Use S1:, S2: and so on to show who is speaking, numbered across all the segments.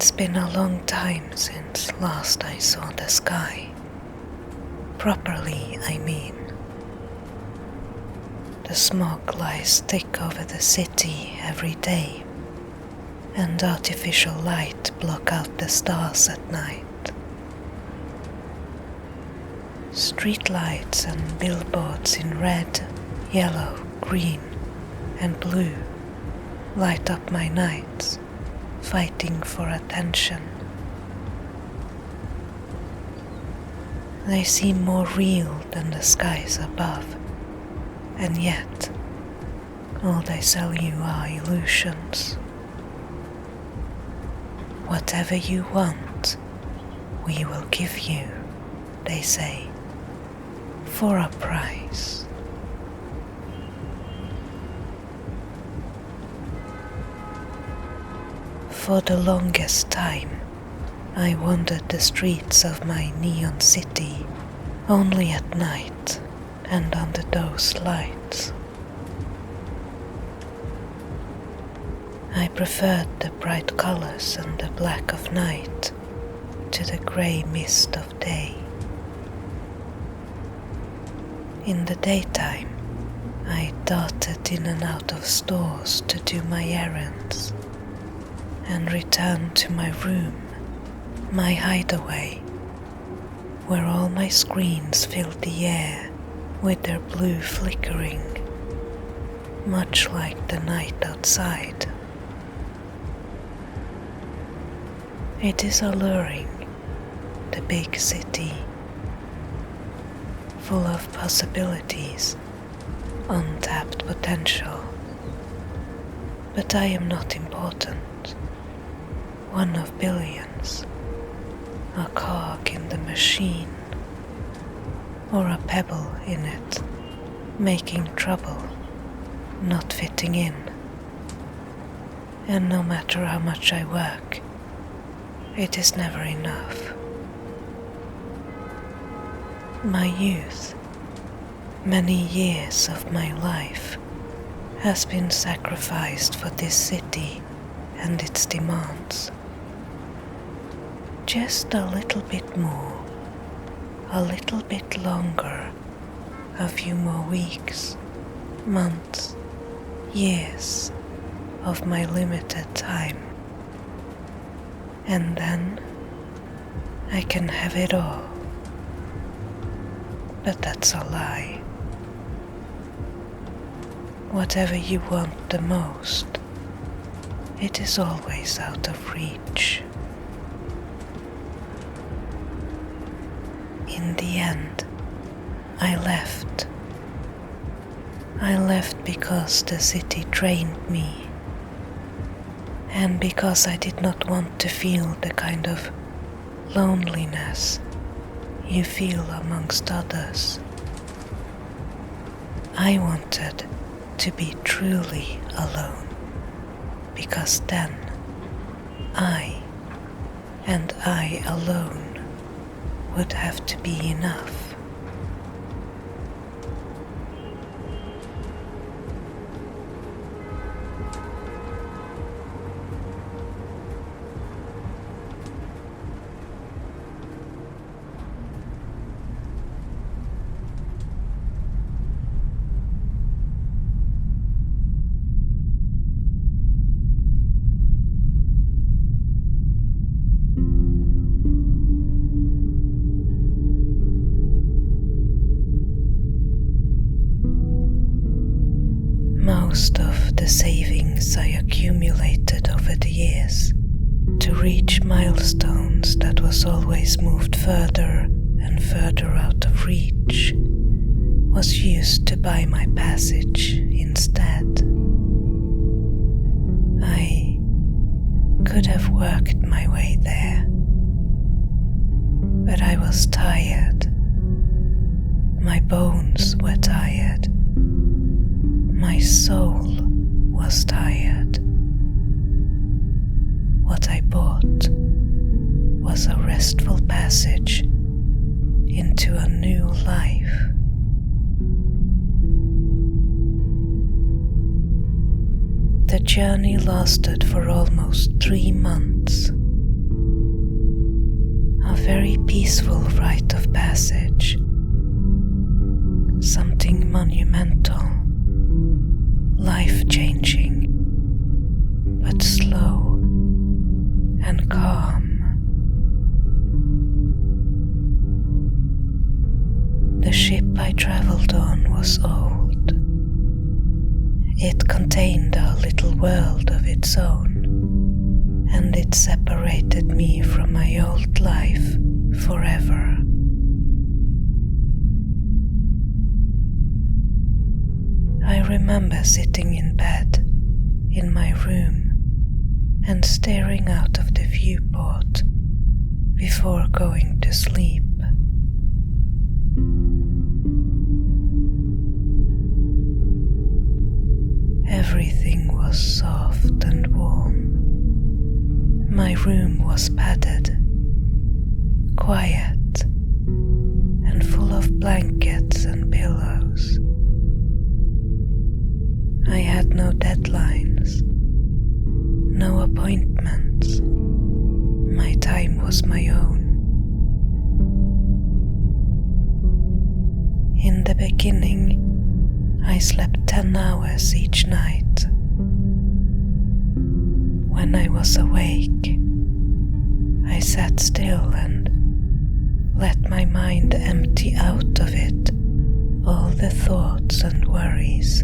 S1: It's been a long time since last I saw the sky. Properly, I mean. The smog lies thick over the city every day, and artificial light block out the stars at night. Streetlights and billboards in red, yellow, green, and blue light up my nights, fighting for attention. They seem more real than the skies above, and yet all they sell you are illusions. Whatever you want, we will give you, they say, for a price. For the longest time, I wandered the streets of my neon city only at night and under those lights. I preferred the bright colors and the black of night to the grey mist of day. In the daytime, I darted in and out of stores to do my errands and returned to my room, my hideaway, where all my screens filled the air with their blue flickering, much like the night outside. It is alluring, the big city, full of possibilities, untapped potential. But I am not important, one of billions, a cog in the machine, or a pebble in it, making trouble, not fitting in. And no matter how much I work, it is never enough. My youth, many years of my life, has been sacrificed for this city and its demands. Just a little bit more, a little bit longer, a few more weeks, months, years of my limited time. And then I can have it all. But that's a lie. Whatever you want the most, it is always out of reach. In the end, I left. I left because the city drained me, and because I did not want to feel the kind of loneliness you feel amongst others. I wanted to be truly alone, because then I, and I alone, would have to be enough. Most of the savings I accumulated over the years to reach milestones that was always moved further and further out of reach was used to buy my passage instead. I could have worked my way there, but I was tired. My bones were tired. My soul was tired. What I bought was a restful passage into a new life. The journey lasted for almost 3 months, very peaceful rite of passage, something monumental, life-changing, but slow and calm. The ship I traveled on was old. It contained a little world of its own, and it separated me from my old life forever. I remember sitting in bed in my room and staring out of the viewport before going to sleep. Everything was soft and warm. My room was padded, quiet, and full of blankets and pillows. I had no deadlines, no appointments. My time was my own. In the beginning, I slept 10 hours each night. When I was awake, I sat still and let my mind empty out of it all the thoughts and worries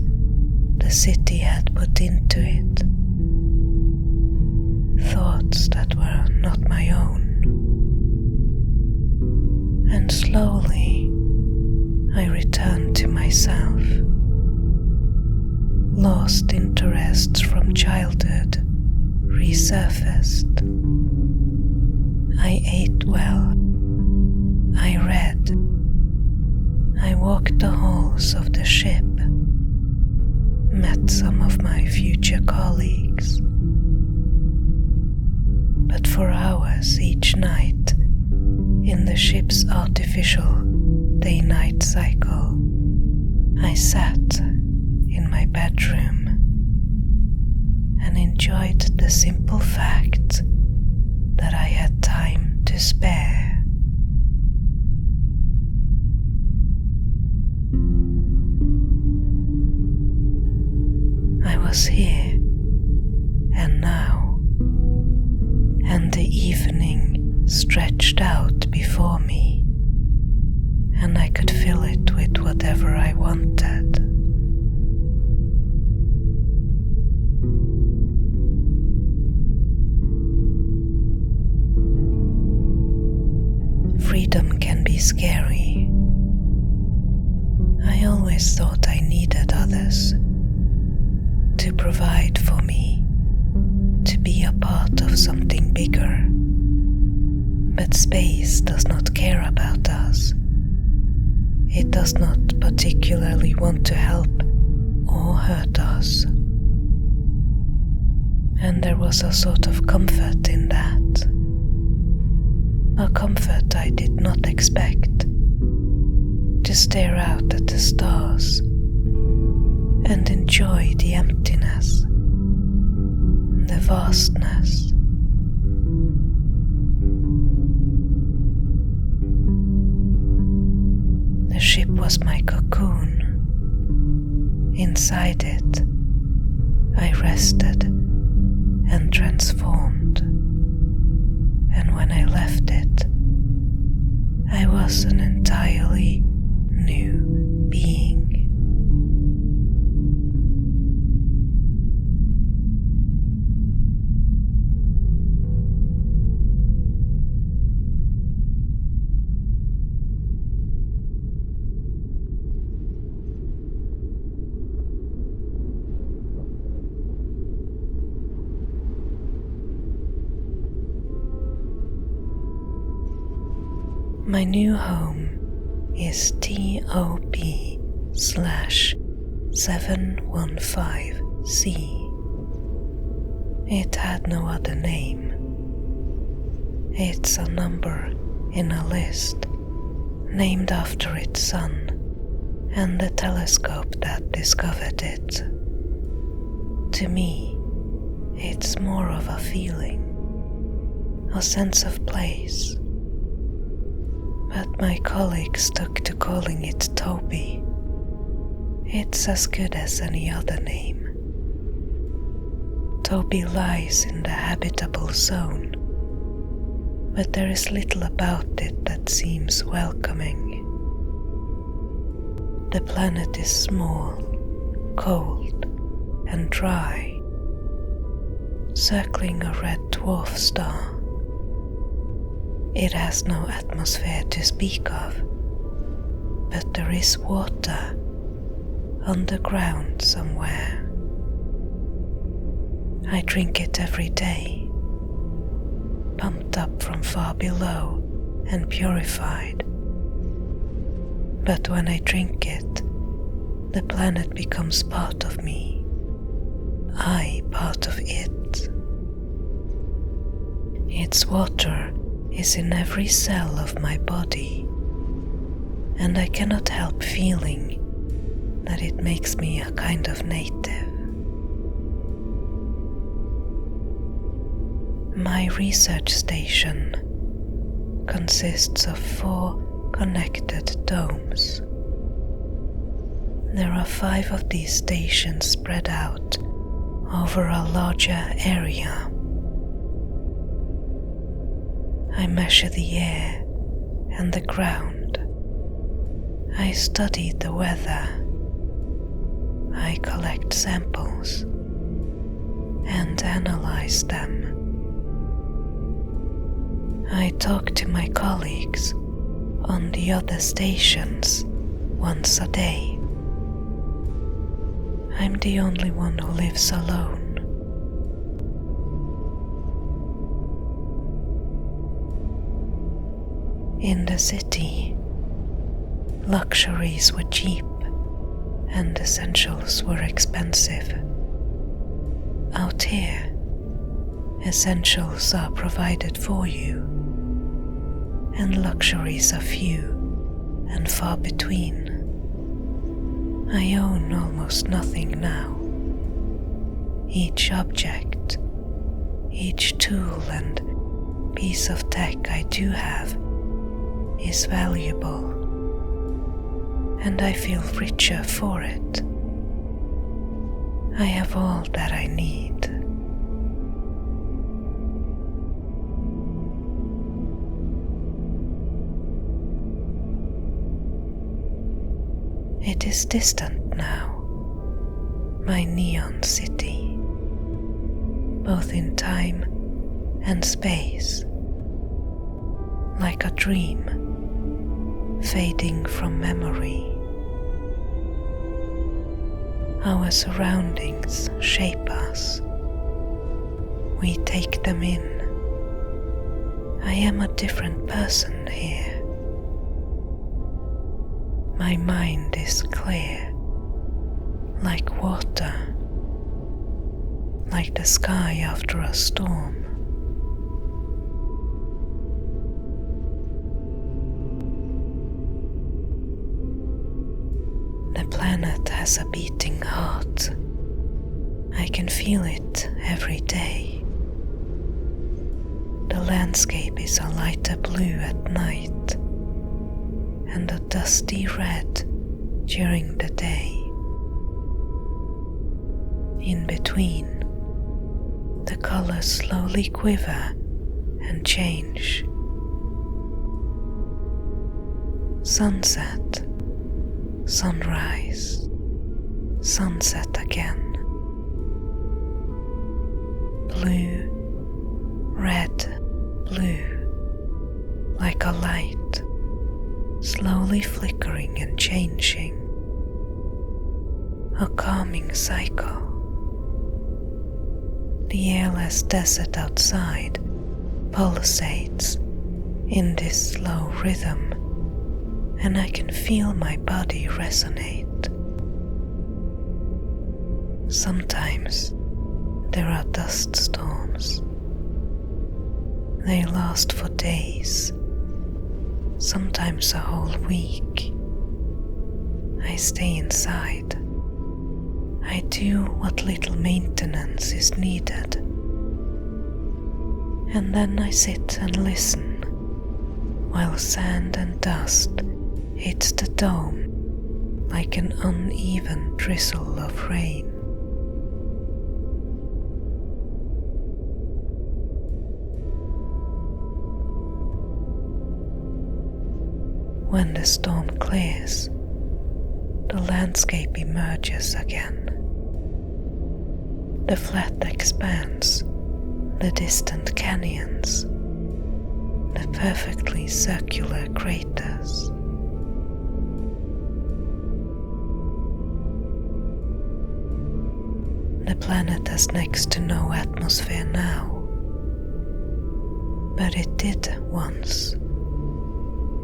S1: the city had put into it. Thoughts that were not my own. And slowly I returned to myself. Lost interests from childhood resurfaced. I ate well. I read. I walked the halls of the ship. Met some of my future colleagues. But for hours each night, in the ship's artificial day-night cycle, I sat in my bedroom and enjoyed the simple fact that I had time to spare. I was here and now, and the evening stretched out before me, and I could fill it with whatever I wanted. Freedom can be scary. I always thought I needed others to provide for me, to be a part of something bigger. But space does not care about us. It does not particularly want to help or hurt us. And there was a sort of comfort in that. A comfort I did not expect. To stare out at the stars and enjoy the emptiness, the vastness. The ship was my cocoon. Inside it, I rested and transformed. And when I left it, I was an entirely new being. My new home is TOP/715C. It had no other name. It's a number in a list named after its son and the telescope that discovered it. To me, it's more of a feeling, a sense of place, but my colleagues stuck to calling it Toby. It's as good as any other name. Toby lies in the habitable zone, but there is little about it that seems welcoming. The planet is small, cold, and dry, circling a red dwarf star. It has no atmosphere to speak of, but there is water underground somewhere. I drink it every day, pumped up from far below and purified. But when I drink it, the planet becomes part of me, I part of it. Its water is in every cell of my body, and I cannot help feeling that it makes me a kind of native. My research station consists of 4 connected domes. There are 5 of these stations spread out over a larger area. I measure the air and the ground. I study the weather. I collect samples and analyze them. I talk to my colleagues on the other stations once a day. I'm the only one who lives alone. In the city, luxuries were cheap and essentials were expensive. Out here, essentials are provided for you, and luxuries are few and far between. I own almost nothing now. Each object, each tool and piece of tech I do have is valuable, and I feel richer for it. I have all that I need. It is distant now, my neon city, both in time and space, like a dream fading from memory. Our surroundings shape us. We take them in. I am a different person here. My mind is clear, like water, like the sky after a storm. The planet has a beating heart. I can feel it every day. The landscape is a lighter blue at night and a dusty red during the day. In between, the colors slowly quiver and change. Sunset, sunrise, sunset again. Blue, red, blue, like a light, slowly flickering and changing. A calming cycle. The airless desert outside pulsates in this slow rhythm, and I can feel my body resonate. Sometimes there are dust storms. They last for days, sometimes a whole week. I stay inside. I do what little maintenance is needed. And then I sit and listen while sand and dust hits the dome like an uneven drizzle of rain. When the storm clears, the landscape emerges again. The flat expanse, the distant canyons, the perfectly circular craters. The planet has next to no atmosphere now, but it did once,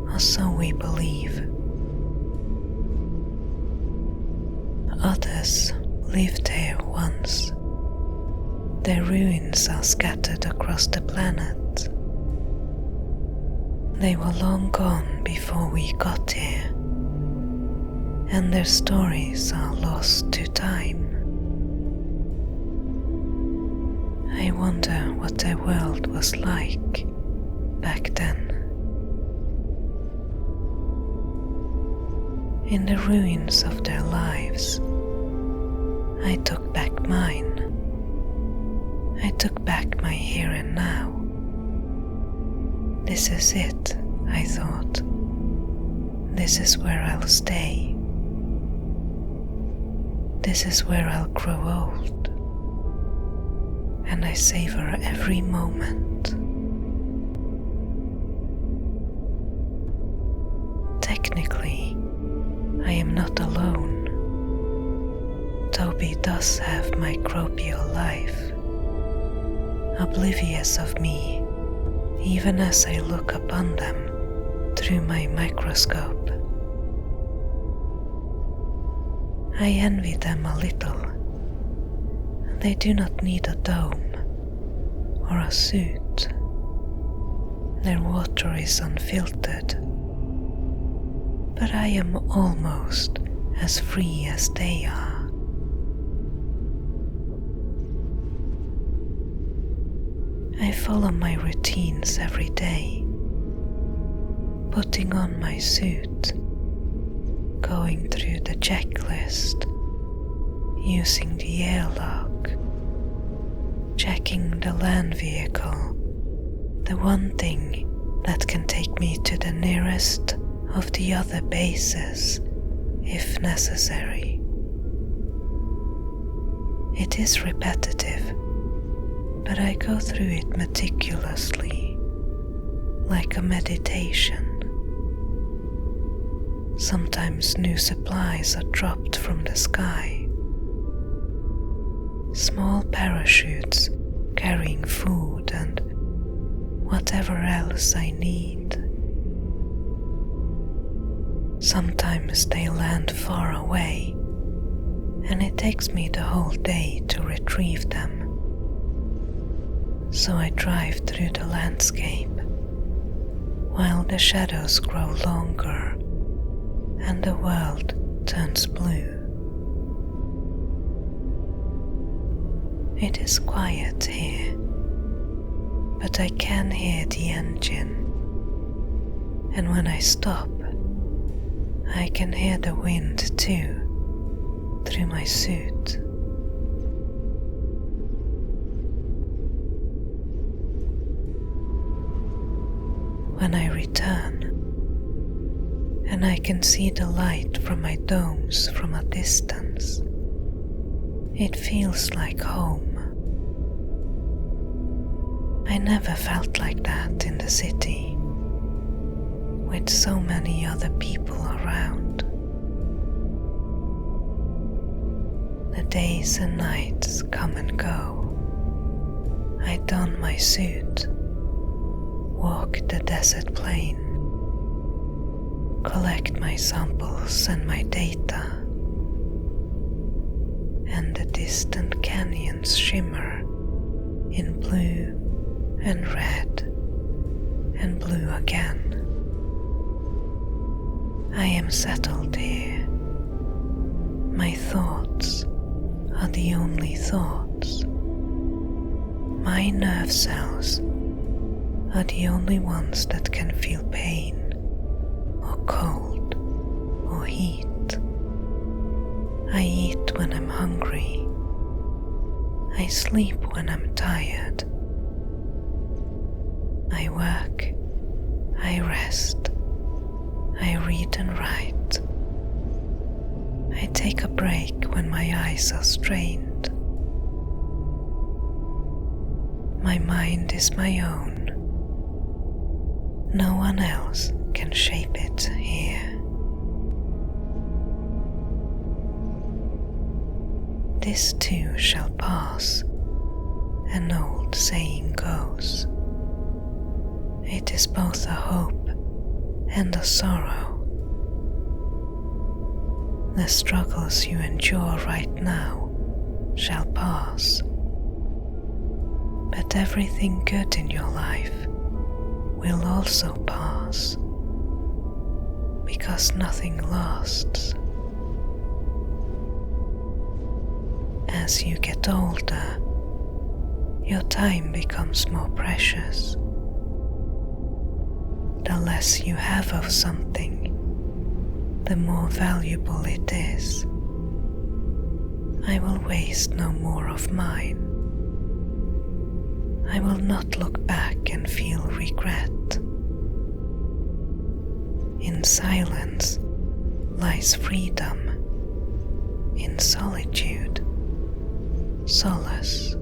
S1: or so we believe. Others lived here once. Their ruins are scattered across the planet. They were long gone before we got here, and their stories are lost to time. I wonder what their world was like back then. In the ruins of their lives, I took back mine. I took back my here and now. This is it, I thought. This is where I'll stay. This is where I'll grow old. And I savor every moment. Technically, I am not alone. Toby does have microbial life, oblivious of me, even as I look upon them through my microscope. I envy them a little. They do not need a dome or a suit. Their water is unfiltered, but I am almost as free as they are. I follow my routines every day, putting on my suit, going through the checklist, using the airlock, checking the land vehicle, the one thing that can take me to the nearest of the other bases if necessary. It is repetitive, but I go through it meticulously, like a meditation. Sometimes new supplies are dropped from the sky. Small parachutes carrying food and whatever else I need. Sometimes they land far away, and it takes me the whole day to retrieve them. So I drive through the landscape, while the shadows grow longer and the world turns blue. It is quiet here, but I can hear the engine, and when I stop, I can hear the wind too, through my suit. When I return, and I can see the light from my domes from a distance, it feels like home. I never felt like that in the city, with so many other people around. The days and nights come and go. I don my suit, walk the desert plain, collect my samples and my data, and the distant canyons shimmer in blue and red and blue again. I am settled here. My thoughts are the only thoughts. My nerve cells are the only ones that can feel pain, or cold, or heat. I eat when I'm hungry. I sleep when I'm tired. I work, I rest, I read and write. I take a break when my eyes are strained. My mind is my own. No one else can shape it here. This too shall pass, an old saying goes. It is both a hope and a sorrow. The struggles you endure right now shall pass, but everything good in your life will also pass, because nothing lasts. As you get older, your time becomes more precious. The less you have of something, the more valuable it is. I will waste no more of mine. I will not look back and feel regret. In silence lies freedom. In solitude, solace.